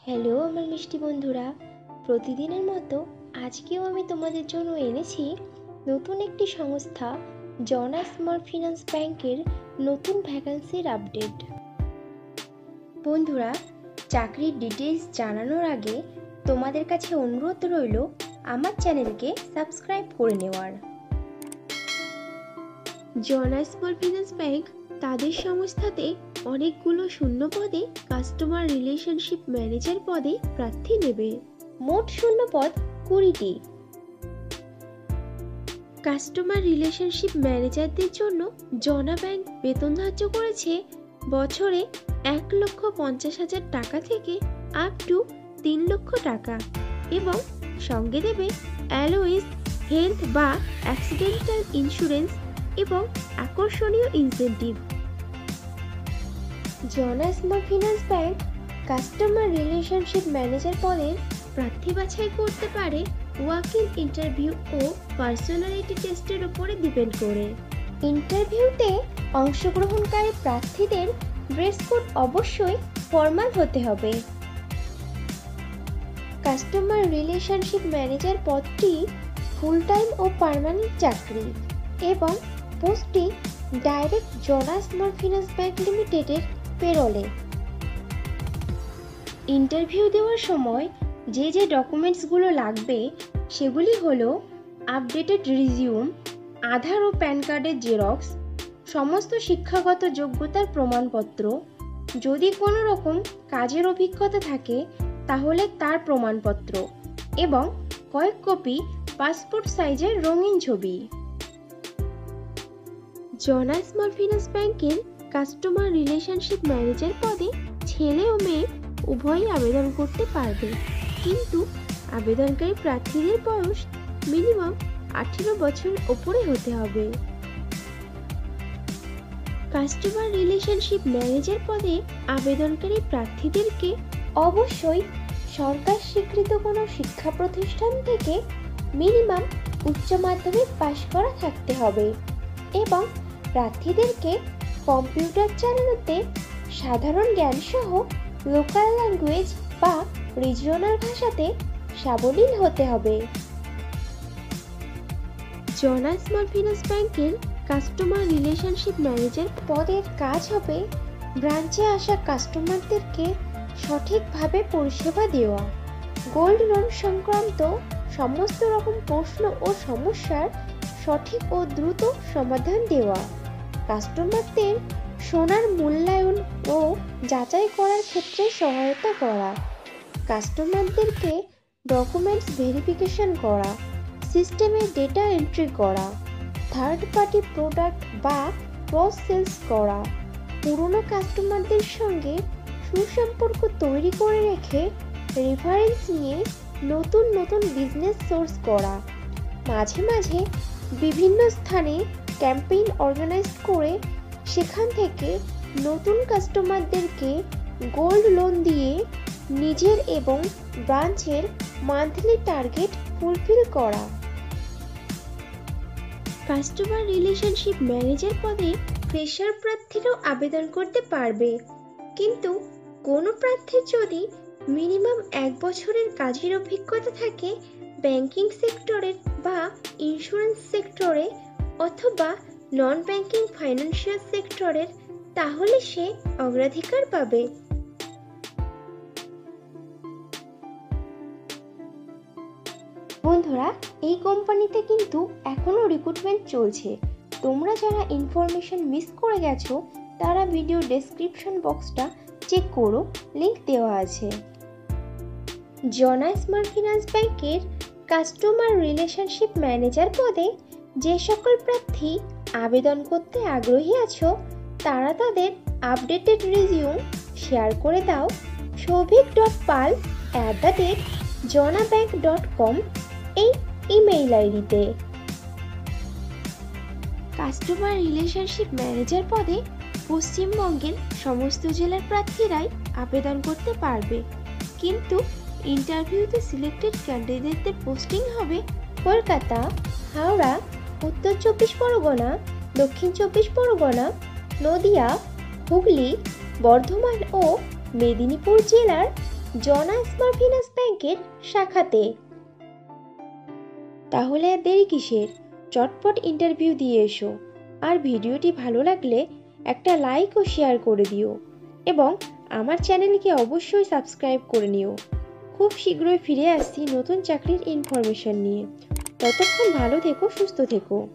Hello আমার মিষ্টি বন্ধুরা, প্রতিদিনের মতো আজকেও আমি তোমাদের জন্য এনেছি নতুন একটি সংস্থা জনা স্মল ফিন্যান্স ব্যাংকের নতুন ভ্যাকান্সির আপডেট। বন্ধুরা, চাকরির ডিটেইলস জানানোর আগে তোমাদের কাছে অনুরোধ রইল আমার চ্যানেলকে সাবস্ক্রাইব করে নেওয়ার। জনা স্মল ফিন্যান্স ব্যাংক তাদের সংস্থাতে অনেকগুলো শূন্য পদে কাস্টমার রিলেশনশিপ ম্যানেজার পদে প্রার্থী নেবে। মোট শূন্য পদ 20টি। কাস্টমার রিলেশনশিপ ম্যানেজারদের জন্য জনা ব্যাংক বেতন ধার্য করেছে বছরে 1,50,000 টাকা থেকে আপ টু 3 লক্ষ টাকা এবং সঙ্গে দেবে অ্যালোয়েজ হেলথ বা অ্যাক্সিডেন্টাল ইন্স্যুরেন্স এবং আকর্ষণীয় incentive. Jana small finance bank customer relationship manager পদের প্রার্থী বাছাই করতে পারে ওয়াক ইন ইন্টারভিউ ও পার্সোনালিটি টেস্টের উপরে ডিপেন্ড করে। ইন্টারভিউতে অংশগ্রহণকারী প্রার্থীদের ড্রেস কোড অবশ্যই ফর্মাল হতে হবে। কাস্টমার রিলেশনশিপ ম্যানেজার পদটি ফুল টাইম ও পার্মানেন্ট চাকরি এবং পোস্টটি ডাইরেক্ট জনা স্মল ফিন্যান্স ব্যাংক লিমিটেডের পেরোলে। ইন্টারভিউ দেওয়ার সময় যে ডকুমেন্টসগুলো লাগবে সেগুলি হলো আপডেটেড রিজিউম, আধার ও প্যান কার্ডের জেরক্স, সমস্ত শিক্ষাগত যোগ্যতার প্রমাণপত্র, যদি কোনো রকম কাজের অভিজ্ঞতা থাকে তাহলে তার প্রমাণপত্র এবং কয়েক কপি পাসপোর্ট সাইজের রঙিন ছবি। জনা স্মল ফিন্যান্স ব্যাংকের কাস্টমার রিলেশনশিপ ম্যানেজার পদে ছেলে ও মেয়ে উভয়ই আবেদন করতে পারবে, কিন্তু আবেদনকারী প্রার্থীদের বয়স মিনিমাম 18 বছরের ওপরে হতে হবে। কাস্টমার রিলেশনশিপ ম্যানেজার পদে আবেদনকারী প্রার্থীদেরকে অবশ্যই সরকার স্বীকৃত কোনো শিক্ষা প্রতিষ্ঠান থেকে মিনিমাম উচ্চ মাধ্যমিক পাশ করা থাকতে হবে এবং প্রার্থীদেরকে কম্পিউটার চালানোতে সাধারণ জ্ঞান সহ লোকাল ল্যাঙ্গুয়েজ বা রিজিওনাল ভাষাতে সাবলীল হতে হবে। জনা স্মল ফিন্যান্স ব্যাংকের কাস্টমার রিলেশনশিপ ম্যানেজার পদের কাজ হবে ব্রাঞ্চে আসা কাস্টমারদেরকে সঠিকভাবে পরিষেবা দেওয়া, গোল্ড লোন সংক্রান্ত সমস্ত রকম প্রশ্ন ও সমস্যার সঠিক ও দ্রুত সমাধান দেওয়া, কাস্টমারদের সোনার মূল্যায়ন ও যাচাই করার ক্ষেত্রে সহায়তা করা, কাস্টমারদেরকে ডকুমেন্টস ভেরিফিকেশন করা, সিস্টেমে ডেটা এন্ট্রি করা, থার্ড পার্টি প্রোডাক্ট বা ক্রস সেলস করা, পুরনো কাস্টমারদের সঙ্গে সুসম্পর্ক তৈরি করে রেখে রেফারেন্স নিয়ে নতুন বিজনেস সোর্স করা, মাঝে মাঝে বিভিন্ন স্থানে ক্যাম্পেইন অর্গানাইজ করে সেখান থেকে নতুন কাস্টমারদেরকে গোল্ড লোন দিয়ে নিজের এবং ব্রাঞ্চের মান্থলি টার্গেট ফুলফিল করা। কাস্টমার রিলেশনশিপ ম্যানেজার পদে ফ্রেশার প্রার্থীরাও আবেদন করতে পারবে, কিন্তু কোনো প্রার্থীর যদি মিনিমাম 1 বছরের কাজের অভিজ্ঞতা থাকে ব্যাংকিং সেক্টরের বা ইন্স্যুরেন্স সেক্টরে অথবা নন ব্যাংকিং ফাইন্যান্সিয়াল সেক্টরের, তাহলে সে অগ্রাধিকার পাবে। বন্ধুরা, এই কোম্পানিতে কিন্তু এখনো রিক্রুটমেন্ট চলছে। তোমরা যারা ইনফরমেশন মিস করে গেছো তারা ভিডিও ডেসক্রিপশন বক্সটা চেক করো, লিংক দেওয়া আছে। জনা স্মল ফিন্যান্স ব্যাংকের কাস্টমার রিলেশনশিপ ম্যানেজার পদে যে সকল প্রার্থী আবেদন করতে আগ্রহী আছো তারা তাদের আপডেটেড রিজিউম শেয়ার করে দাও souvik.pal@jonabank.com এই ইমেইল আইডিতে। কাস্টমার রিলেশনশিপ ম্যানেজার পদে পশ্চিমবঙ্গের সমস্ত জেলার প্রার্থীরাই আবেদন করতে পারবে, কিন্তু ইন্টারভিউতে সিলেক্টেড ক্যান্ডিডেটদের পোস্টিং হবে কলকাতা, হাওড়া, উত্তর 24 পরগনা, দক্ষিণ 24 পরগনা, নদিয়া, হুগলি, বর্ধমান ও মেদিনীপুর জেলার জনা স্মল ফিন্যান্স ব্যাংকের শাখাতে। তাহলে আর দেরি কিসের, চটপট ইন্টারভিউ দিয়ে এসো। আর ভিডিওটি ভালো লাগলে একটা লাইক ও শেয়ার করে দিও এবং আমার চ্যানেলকে অবশ্যই সাবস্ক্রাইব করে নিও। খুব শীঘ্রই ফিরে আসছি নতুন চাকরির ইনফরমেশন নিয়ে। ততক্ষণ ভালো থেকো, সুস্থ থেকো।